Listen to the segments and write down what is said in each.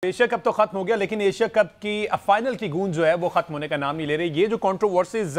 Asia cup तो खत्म हो गया, लेकिन एशिया कप की फाइनल की गूंज जो है वो खत्म होने का नाम नहीं ले रही। ये जो कंट्रोवर्सीज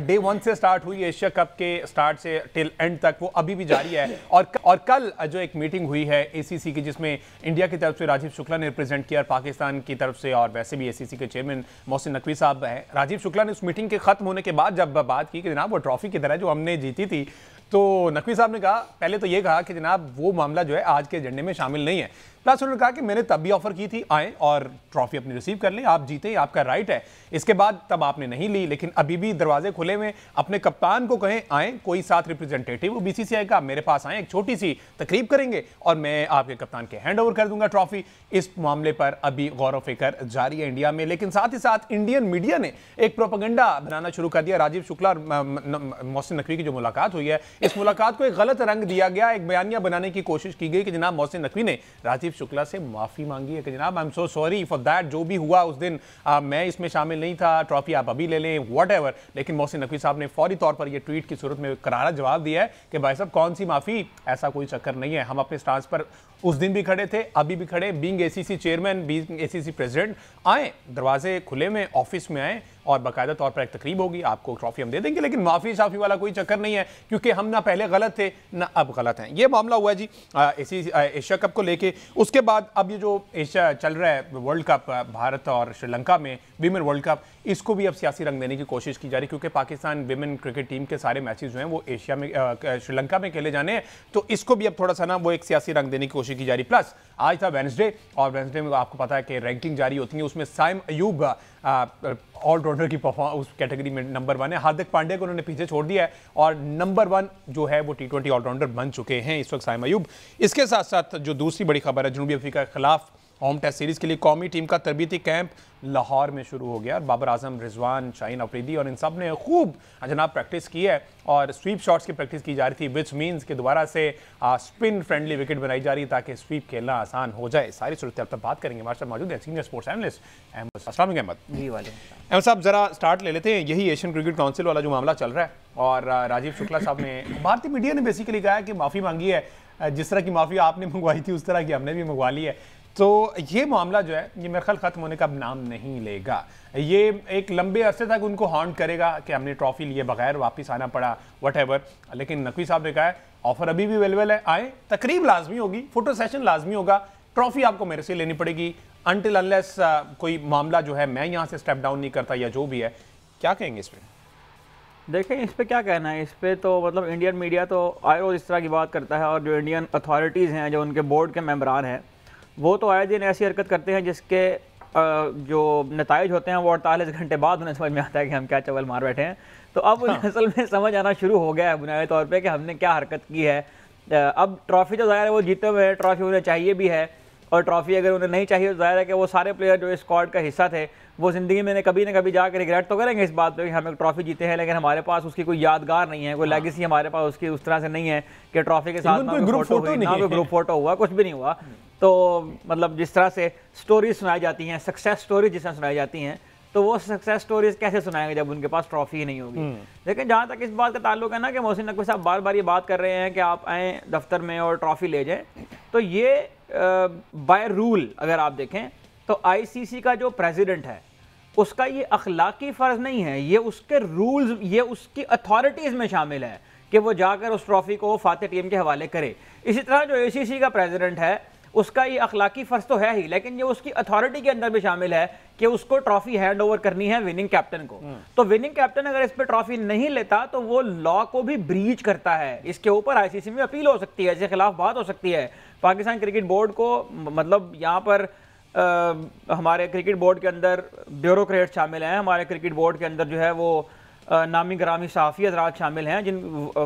डे 1 से स्टार्ट हुई एशिया कप के स्टार्ट से टिल एंड तक, वो अभी भी जारी है। और कल जो एक मीटिंग हुई है एसीसी की, जिसमें इंडिया की तरफ से राजीव शुक्ला ने रिप्रेजेंट किया और पाकिस्तान की तरफ से, और वैसे भी एसीसी के चेयरमैन मोहसिन नकवी साहब हैं। राजीव शुक्ला ने उस मीटिंग के खत्म होने के बाद जब बात की कि जनाब वो ट्रॉफी की तरह जो हमने जीती थी, तो नकवी साहब ने कहा, पहले तो ये कहा कि जनाब वो मामला जो है आज के एजेंडे में शामिल नहीं है। प्लस उन्होंने कहा कि मैंने तब भी ऑफर की थी, आए और ट्रॉफी अपनी रिसीव कर लें, आप जीते, आपका राइट है। इसके बाद तब आपने नहीं ली, लेकिन अभी भी दरवाजे खुले में, अपने कप्तान को कहें आए, कोई साथ रिप्रेजेंटेटिव वो बीसीसीआई का मेरे पास आए, एक छोटी सी तकरीब करेंगे और मैं आपके कप्तान के हैंड ओवर कर दूंगा ट्रॉफी। इस मामले पर अभी गौर व फिक्र जारी है इंडिया में, लेकिन साथ ही साथ इंडियन मीडिया ने एक प्रोपेगेंडा बनाना शुरू कर दिया। राजीव शुक्ला और मोहसिन नकवी की जो मुलाकात हुई है, इस मुलाकात को एक गलत रंग दिया गया, एक बयानिया बनाने की कोशिश की गई कि जनाब मोहसिन नकवी ने राजीव शुक्ला से माफी मांगी है कि जनाब I am so sorry for that, जो भी हुआ उस दिन मैं इसमें शामिल नहीं था, ट्रॉफी आप अभी ले लें, व्हाटएवर। लेकिन मोहसिन नकवी साहब ने फौरी तौर पर यह ट्वीट की सूरत में करारा जवाब दिया है कि भाई साहब कौन सी माफी, ऐसा कोई चक्कर नहीं है। हम अपने स्टांस पर उस दिन भी खड़े थे, अभी भी खड़े, being ACC chairman, being ACC president, आए, दरवाजे खुले में, ऑफिस में आए और बाकायदा तौर पर एक तकरीब होगी, आपको ट्रॉफी हम दे देंगे, लेकिन माफी शाफी वाला कोई चक्कर नहीं है, क्योंकि हम ना पहले गलत थे ना अब गलत हैं। ये मामला हुआ है जी एशिया कप को लेके। उसके बाद अब ये जो एशिया चल रहा है वर्ल्ड कप, भारत और श्रीलंका में विमेन वर्ल्ड कप, इसको भी अब सियासी रंग देने की कोशिश की जा रही है, क्योंकि पाकिस्तान विमेन क्रिकेट टीम के सारे मैचेस जो हैं वो एशिया में श्रीलंका में खेले जाने हैं, तो इसको भी अब थोड़ा सा ना वो एक सियासी रंग देने की कोशिश की जा रही। प्लस आज था वेडनेसडे, और वेडनेसडे में आपको पता है कि रैंकिंग जारी होती है, उसमें साइम अयूब ऑलराउंडर की परफॉर्मेंस उस कैटेगरी में नंबर 1 है। हार्दिक पांड्या को उन्होंने पीछे छोड़ दिया है और नंबर 1 जो है वो T20 ऑलराउंडर बन चुके हैं इस वक्त साइम अयूब। इसके साथ साथ जो दूसरी बड़ी खबर है, जनूबी अफ्रीका के खिलाफ होम टेस्ट सीरीज के लिए कौमी टीम का तरबीती कैंप लाहौर में शुरू हो गया और बाबर आजम, रिजवान, शाहीन अफरीदी और इन सब ने खूब जनाब प्रैक्टिस की है और स्वीप शॉट्स की प्रैक्टिस की जा रही थी, विच मीन्स कि दोबारा से स्पिन फ्रेंडली विकेट बनाई जा रही है ताकि स्वीप खेलना आसान हो जाए। सारी सूरत पर बात करेंगे, हमारे साथ मौजूद है सीनियर स्पोर्ट्स एनालिस्ट अहमद जी वाले। अहमद साहब, जरा स्टार्ट ले लेते हैं, यही एशियन क्रिकेट काउंसिल वाला जो मामला चल रहा है, और राजीव शुक्ला साहब ने, भारतीय मीडिया ने बेसिकली कहा है कि माफ़ी मांगी है, जिस तरह की माफ़ी आपने मंगवाई थी उस तरह की हमने भी मंगवा ली है। तो ये मामला जो है ये मेरे ख्याल खत्म होने का नाम नहीं लेगा, ये एक लंबे अरसे तक उनको हॉन्ट करेगा कि हमने ट्रॉफी लिए बगैर वापस आना पड़ा, व्हाटएवर। लेकिन नकवी साहब ने कहा है ऑफर अभी भी अवेलेबल है, आए, तकरीब लाजमी होगी, फोटो सेशन लाजमी होगा, ट्रॉफी आपको मेरे से लेनी पड़ेगी अनटिल अनलेस कोई मामला जो है मैं यहाँ से स्टेप डाउन नहीं करता या जो भी है। क्या कहेंगे इस पर? देखें, इस पे क्या कहना है, इस पे तो मतलब इंडियन मीडिया तो आए रोज़ इस तरह की बात करता है, और जो इंडियन अथॉरिटीज़ हैं, जो उनके बोर्ड के मेंबरान हैं, वो तो आए दिन ऐसी हरकत करते हैं जिसके जो नताइज होते हैं वो 48 घंटे बाद उन्हें समझ में आता है कि हम क्या चवल मार बैठे हैं। तो अब उन्हें असल में समझ आना शुरू हो गया है बुनियादी तौर पे कि हमने क्या हरकत की है। अब ट्रॉफ़ी तो ज़ाहिर है वो जीते हुए हैं, ट्रॉफ़ी उन्हें चाहिए भी है, और ट्रॉफ़ी अगर उन्हें नहीं चाहिए तो ज़ाहिर है कि वो सारे प्लेयर जो इस स्क्वाड का हिस्सा थे वो ज़िंदगी में कभी ना कभी जाकर रिग्रेट तो करेंगे इस बात पे कि हम एक ट्रॉफ़ी जीते हैं, लेकिन हमारे पास उसकी कोई यादगार नहीं है, कोई लेगेसी हमारे पास उसकी उस तरह से नहीं है कि ट्रॉफ़ी के साथ ना कोई ग्रुप फोटो हुआ, कुछ भी नहीं हुआ। तो मतलब जिस तरह से स्टोरीज सुनाई जाती हैं, सक्सेस स्टोरीज जिस तरह सुनाई जाती हैं, तो वो सक्सेस स्टोरीज कैसे सुनाएंगे जब उनके पास ट्रॉफी ही नहीं होगी। लेकिन जहाँ तक इस बात का ताल्लुक है ना कि मोहसिन नकवी साहब बार बार ये बात कर रहे हैं कि आप आएँ दफ्तर में और ट्रॉफी ले जाएं, तो ये बाय रूल अगर आप देखें तो आईसीसी का जो प्रेसिडेंट है उसका ये अखलाकी फ़र्ज़ नहीं है, ये उसके रूल्स, ये उसकी अथॉरिटीज़ में शामिल है कि वो जाकर उस ट्रॉफ़ी को फातेह टीम के हवाले करे। इसी तरह जो एसीसी का प्रेसिडेंट है उसका ये अखलाकी फ़र्ज़ तो है ही, लेकिन ये उसकी अथॉरिटी के अंदर भी शामिल है कि उसको ट्रॉफी हैंड ओवर करनी है विनिंग कैप्टन को। तो विनिंग कैप्टन अगर इस पर ट्रॉफी नहीं लेता तो वो लॉ को भी ब्रीच करता है, इसके ऊपर आईसीसी में अपील हो सकती है, इसके खिलाफ बात हो सकती है। पाकिस्तान क्रिकेट बोर्ड को, मतलब यहाँ पर हमारे क्रिकेट बोर्ड के अंदर ब्यूरोक्रेट शामिल हैं, हमारे क्रिकेट बोर्ड के अंदर जो है वो नामी ग्रामी सहाफ़ी हज़रात शामिल हैं, जिन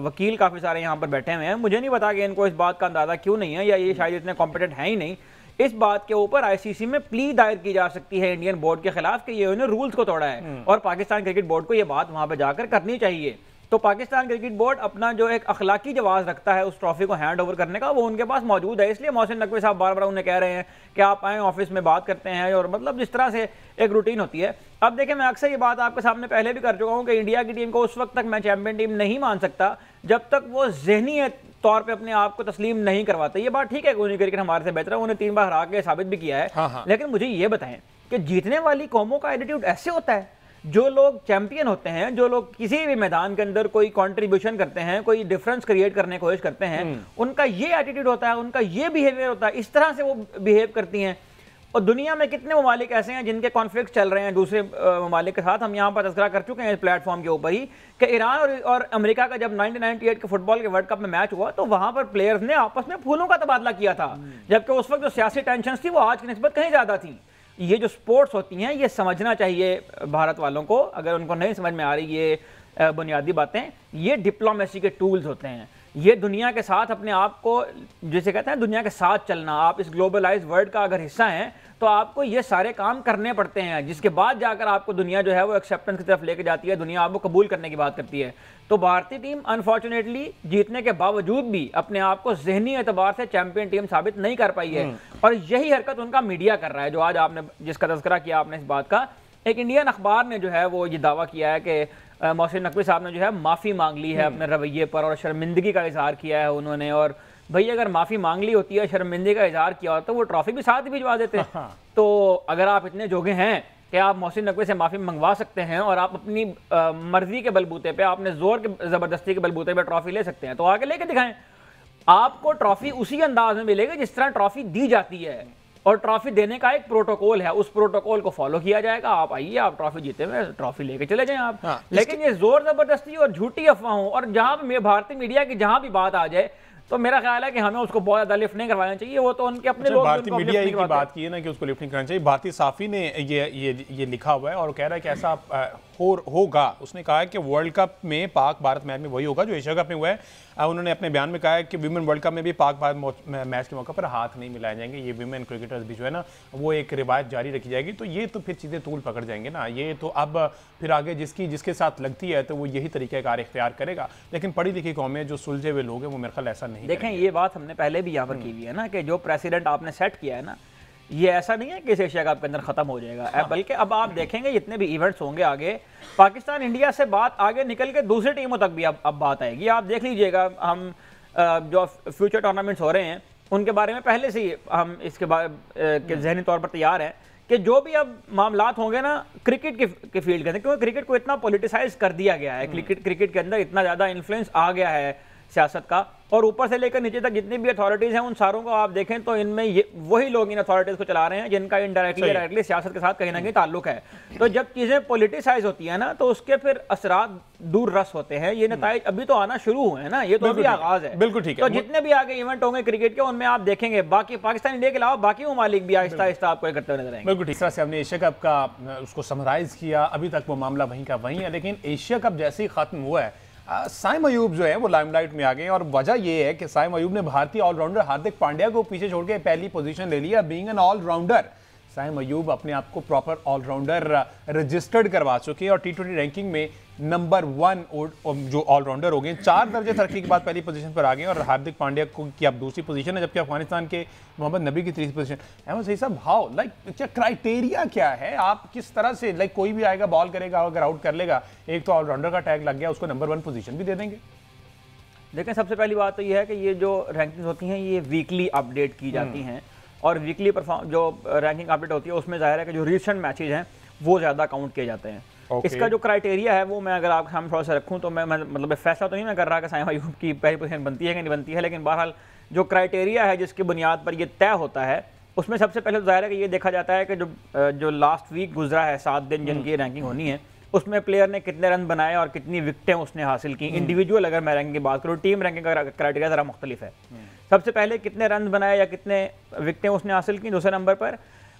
वकील काफ़ी सारे यहाँ पर बैठे हुए हैं। मुझे नहीं पता कि इनको इस बात का अंदाज़ा क्यों नहीं है, या ये शायद इतने कॉम्पिटेंट हैं ही नहीं। इस बात के ऊपर आईसीसी में प्ली दायर की जा सकती है इंडियन बोर्ड के खिलाफ कि ये उन्होंने रूल्स को तोड़ा है, और पाकिस्तान क्रिकेट बोर्ड को ये बात वहाँ पर जाकर करनी चाहिए। तो पाकिस्तान क्रिकेट बोर्ड अपना जो एक अखलाकी जवाब रखता है उस ट्रॉफी को हैंड ओवर करने का, वो उनके पास मौजूद है। इसलिए मोहसिन नकवी साहब बार बार उन्हें कह रहे हैं कि आप आएँ, ऑफिस में बात करते हैं, और मतलब जिस तरह से एक रूटीन होती है। अब देखें, मैं अक्सर ये बात आपके सामने पहले भी कर चुका हूँ कि इंडिया की टीम को उस वक्त तक मैं चैंपियन टीम नहीं मान सकता जब तक वो ज़हनी तौर पे अपने आप को तस्लीम नहीं करवाते। ये बात ठीक है कि क्रिकेट हमारे से बेहतर है, उन्हें 3 बार हरा के साबित भी किया है। हाँ। लेकिन मुझे ये बताएं कि जीतने वाली कौमों का एटीट्यूड ऐसे होता है? जो लोग चैंपियन होते हैं, जो लोग किसी भी मैदान के अंदर कोई कंट्रीब्यूशन करते हैं, कोई डिफरेंस क्रिएट करने की कोशिश करते हैं, उनका ये एटीट्यूड होता है, उनका ये बिहेवियर होता है, इस तरह से वो बिहेव करती हैं। और दुनिया में कितने ममालिक ऐसे हैं जिनके कॉन्फ्लिक्ट चल रहे हैं दूसरे ममालिक के साथ। हम यहाँ पर तज़किरा कर चुके हैं इस प्लेटफॉर्म के ऊपर ही कि ईरान और अमेरिका का जब 1998 के फुटबॉल के वर्ल्ड कप में मैच हुआ तो वहाँ पर प्लेयर्स ने आपस में फूलों का तबादला किया था, जबकि उस वक्त जो सियासी टेंशन थी वो आज की निस्बत कहीं ज़्यादा थी। ये जो स्पोर्ट्स होती हैं ये समझना चाहिए भारत वालों को, अगर उनको नहीं समझ में आ रही ये बुनियादी बातें, ये डिप्लोमेसी के टूल्स होते हैं। ये दुनिया के साथ अपने आप को, जैसे कहते हैं दुनिया के साथ चलना, आप इस ग्लोबलाइज्ड वर्ल्ड का अगर हिस्सा हैं तो आपको ये सारे काम करने पड़ते हैं, जिसके बाद जाकर आपको दुनिया जो है वो एक्सेप्टेंस की तरफ लेके जाती है, दुनिया आपको कबूल करने की बात करती है। तो भारतीय टीम अनफॉर्चुनेटली जीतने के बावजूद भी अपने आप को ज़हनी एतबार से चैंपियन टीम साबित नहीं कर पाई है, और यही हरकत उनका मीडिया कर रहा है। जो आज आपने जिसका तज़किरा किया आपने इस बात का, एक इंडियन अखबार ने जो है वो ये दावा किया है कि मोहसिन नकवी साहब ने जो है माफ़ी मांग ली है अपने रवैये पर और शर्मिंदगी का इजहार किया है उन्होंने। और भाई अगर माफ़ी मांग ली होती है, शर्मिंदगी का इजहार किया होता तो वो ट्रॉफी भी साथ ही भिजवा देते। तो अगर आप इतने जोगे हैं कि आप मोहसिन नकवी से माफ़ी मंगवा सकते हैं और आप अपनी मर्जी के बलबूते पे, आपने जोर के ज़बरदस्ती के बलबूते पे ट्रॉफी ले सकते हैं, तो आगे लेके दिखाएं। आपको ट्रॉफी उसी अंदाज में मिलेगी जिस तरह ट्रॉफी दी जाती है, और ट्रॉफी देने का एक प्रोटोकॉल है, उस प्रोटोकॉल को फॉलो किया जाएगा। आप आइए, आप ट्रॉफी जीते हुए ट्रॉफी लेके चले जाएं आप। हाँ, लेकिन ये जोर जबरदस्ती और झूठी अफवाहों, और जहां भी भारतीय मीडिया की जहां भी बात आ जाए तो मेरा ख्याल है कि हमें उसको बहुत ज्यादा लिफ्ट नहीं करवाना चाहिए। वो तो उनके अपने लोग भारतीय मीडिया की बात की है ना कि उसको लिफ्ट नहीं करना चाहिए। भारतीय साफी ने ये लिखा हुआ है और कह रहा है कि ऐसा होगा। उसने कहा है कि वर्ल्ड कप में पाक भारत मैच में वही होगा जो एशिया कप में हुआ है। उन्होंने अपने बयान में कहा है कि विमेन वर्ल्ड कप में भी पाक भारत मैच के मौके पर हाथ नहीं मिलाए जाएंगे। ये विमेन क्रिकेटर्स भी जो है ना वो एक रिवायत जारी रखी जाएगी। तो ये तो फिर चीज़ें तूल पकड़ जाएंगे ना। ये तो अब फिर आगे जिसके साथ लगती है तो वो यही तरीक़ाकार इख्तियार करेगा। लेकिन पढ़ी लिखी कौमें जो सुलझे हुए लोग हैं वो मेरे ख्याल ऐसा नहीं देखें। ये बात हमने पहले भी यहाँ पर की हुई है ना कि जो प्रेसिडेंट आपने सेट किया है ना, ये ऐसा नहीं है कि इस एशिया कप के अंदर खत्म हो जाएगा। हाँ। बल्कि अब आप देखेंगे जितने भी इवेंट्स होंगे आगे, पाकिस्तान इंडिया से बात आगे निकल के दूसरी टीमों तक भी अब बात आएगी। आप देख लीजिएगा, हम जो फ्यूचर टूर्नामेंट्स हो रहे हैं उनके बारे में पहले से ही हम इसके के ज़हनी तौर पर तैयार हैं कि जो भी अब मामलात होंगे ना क्रिकेट के फील्ड के अंदर, क्योंकि क्रिकेट को इतना पॉलिटिसाइज कर दिया गया है, क्रिकेट के अंदर इतना ज़्यादा इन्फ्लुएंस आ गया है सियासत का, और ऊपर से लेकर नीचे तक जितनी भी अथॉरिटीज़ हैं उन सारों को आप देखें तो इनमें वही लोग इन अथॉरिटीज़ को चला रहे हैं जिनका इनडायरेक्टली डायरेक्टली सियासत के साथ कहीं ना कहीं ताल्लुक है। तो जब चीज़ें पॉलिटिसाइज होती है ना तो उसके फिर असरात दूर रस होते हैं। ये नताइज अभी तो आना शुरू हुए हैं ना, ये तो अभी आगाज है। बिल्कुल ठीक है। तो जितने भी आगे इवेंट होंगे क्रिकेट के उनमें आप देखेंगे बाकी पाकिस्तान इंडिया के अलावा बाकी ममालिक भी आहिस्ता आहिस्ता आपको करते हुए नजर आएंगे। बिल्कुल ठीक। इस तरह से हमने एशिया कप का उसको समराइज किया। अभी तक वो मामला वहीं का वहीं है, लेकिन एशिया कप जैसे ही खत्म हुआ है साइम अयूब जो है वो लाइमलाइट में आ गए। और वजह ये है कि साइम अयूब ने भारतीय ऑलराउंडर हार्दिक पांड्या को पीछे छोड़ के पहली पोजीशन ले लिया। Being an all-rounder, Saim Ayub अपने आप को प्रॉपर ऑलराउंडर रजिस्टर्ड करवा चुके हैं और टी20 रैंकिंग में नंबर 1 जो ऑलराउंडर हो गए। 4 दर्जे तरक्की के बाद पहली पोजीशन पर आ गए और हार्दिक पांड्या की अब दूसरी पोजीशन है, जबकि अफगानिस्तान के मोहम्मद नबी की तीसरी पोजीशन। अहमद सही साहब, हाउ क्या क्राइटेरिया क्या है? आप किस तरह से कोई भी आएगा बॉल करेगा, अगर आउट कर लेगा, एक तो ऑलराउंडर का टैग लग गया, उसको नंबर 1 पोजीशन भी दे देंगे? देखें, सबसे पहली बात तो ये है कि ये जो रैंकिंग होती हैं ये वीकली अपडेट की जाती हैं, और वीकली जो रैंकिंग अपडेट होती है उसमें जाहिर है कि जो रिसेंट मैचेज हैं वो ज़्यादा काउंट किए जाते हैं। इसका जो क्राइटेरिया है वो मैं अगर आपके सामने थोड़ा सा रखूं तो मैं मतलब फैसला तो नहीं मैं कर रहा कि साइम अयूब की पहली पोजीशन बनती है कि नहीं बनती है, लेकिन बहरहाल जो क्राइटेरिया है जिसकी बुनियाद पर ये तय होता है उसमें सबसे पहले तो जाहिर है कि ये देखा जाता है कि जो लास्ट वीक गुजरा है 7 दिन जिनकी रैंकिंग होनी है उसमें प्लेयर ने कितने रन बनाए और कितनी विकटें उसने हासिल की। इंडिविजुअल अगर मैं रैंकिंग की बात करूँ, टीम रैंकिंग का क्राइटेरिया ज़रा मुख्तलिफ है। सबसे पहले कितने रन बनाए या कितने विकटें उसने हासिल की। दूसरे नंबर पर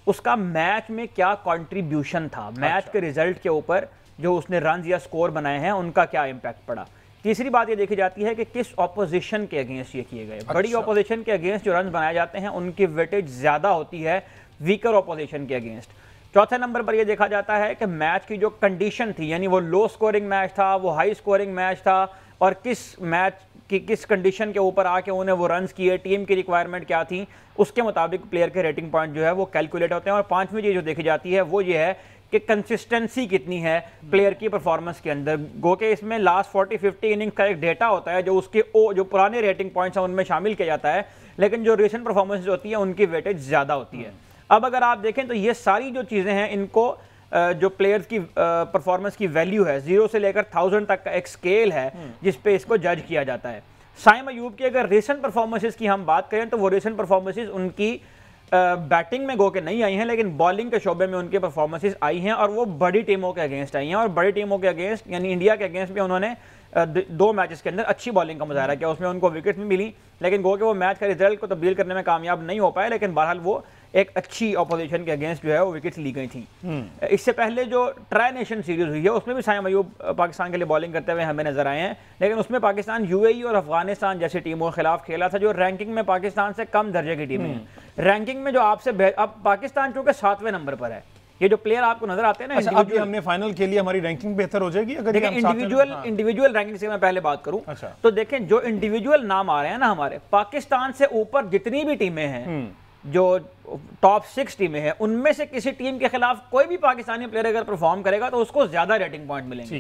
उसका मैच में क्या कॉन्ट्रीब्यूशन था, मैच के रिजल्ट के ऊपर जो उसने रन या स्कोर बनाए हैं उनका क्या इम्पैक्ट पड़ा। तीसरी बात ये देखी जाती है कि किस ऑपोजिशन के अगेंस्ट ये किए गए। बड़ी ऑपोजिशन के अगेंस्ट जो रन बनाए जाते हैं उनकी वेटेज ज़्यादा होती है वीकर ऑपोजिशन के अगेंस्ट। चौथे नंबर पर यह देखा जाता है कि मैच की जो कंडीशन थी, यानी वो लो स्कोरिंग मैच था, वो हाई स्कोरिंग मैच था, और किस मैच की किस कंडीशन के ऊपर आके उन्हें वो रन्स किए, टीम की रिक्वायरमेंट क्या थी, उसके मुताबिक प्लेयर के रेटिंग पॉइंट जो है वो कैलकुलेट होते हैं। और पांचवी चीज़ जो देखी जाती है वो ये है कि कंसिस्टेंसी कितनी है प्लेयर की परफॉर्मेंस के अंदर। गो के इसमें लास्ट 40-50 इनिंग्स का एक डेटा होता है जो उसके जो पुराने रेटिंग पॉइंट्स हैं उनमें शामिल किया जाता है, लेकिन जो रिसेंट परफॉर्मेंस होती है उनकी वेटेज ज़्यादा होती है। अब अगर आप देखें तो ये सारी जो चीज़ें हैं इनको जो प्लेयर्स की परफॉर्मेंस की वैल्यू है 0 से लेकर 1000 तक का एक स्केल है जिस पे इसको जज किया जाता है। साइम अयूब की अगर रिसेंट परफॉर्मेंसेस की हम बात करें तो वो रिसेंट परफॉर्मेंसेस उनकी बैटिंग में गो के नहीं आई हैं, लेकिन बॉलिंग के शोबे में उनके परफॉर्मेंसेस आई हैं और वो बड़ी टीमों के अगेंस्ट आई हैं। और बड़ी टीमों के अगेंस्ट यानी इंडिया के अगेंस्ट भी उन्होंने 2 मैचेस के अंदर अच्छी बॉलिंग का मुजाहरा किया, उसमें उनको विकेट भी मिली, लेकिन गो के वो मैच का रिजल्ट को तब्दील करने में कामयाब नहीं हो पाए, लेकिन बहरहाल वो एक अच्छी ऑपोजिशन के अगेंस्ट जो है वो विकेट्स ली गई थी। इससे पहले जो ट्राई नेशन सीरीज हुई है उसमें भी साइम अयूब पाकिस्तान के लिए बॉलिंग करते हुए हमें नजर आए हैं, लेकिन उसमें पाकिस्तान यूएई और अफगानिस्तान जैसी टीमों के खिलाफ खेला था जो रैंकिंग में पाकिस्तान से कम दर्जे की टीमें हैं। रैंकिंग में जो आपसे अब पाकिस्तान चूंकि 7वें नंबर पर है, ये जो प्लेयर आपको नजर आते हैं ना, अच्छा, अभी हमने फाइनल के लिए हमारी रैंकिंग बेहतर हो जाएगी अगर देखिए इंडिविजुअल रैंकिंग से मैं पहले बात करूं। अच्छा। तो देखें जो इंडिविजुअल नाम आ रहे हैं ना हमारे, पाकिस्तान से ऊपर जितनी भी टीमें हैं जो टॉप 6 टीमें हैं उनमें से किसी टीम के खिलाफ कोई भी पाकिस्तानी प्लेयर अगर परफॉर्म करेगा तो उसको ज्यादा रेटिंग पॉइंट मिलेंगे।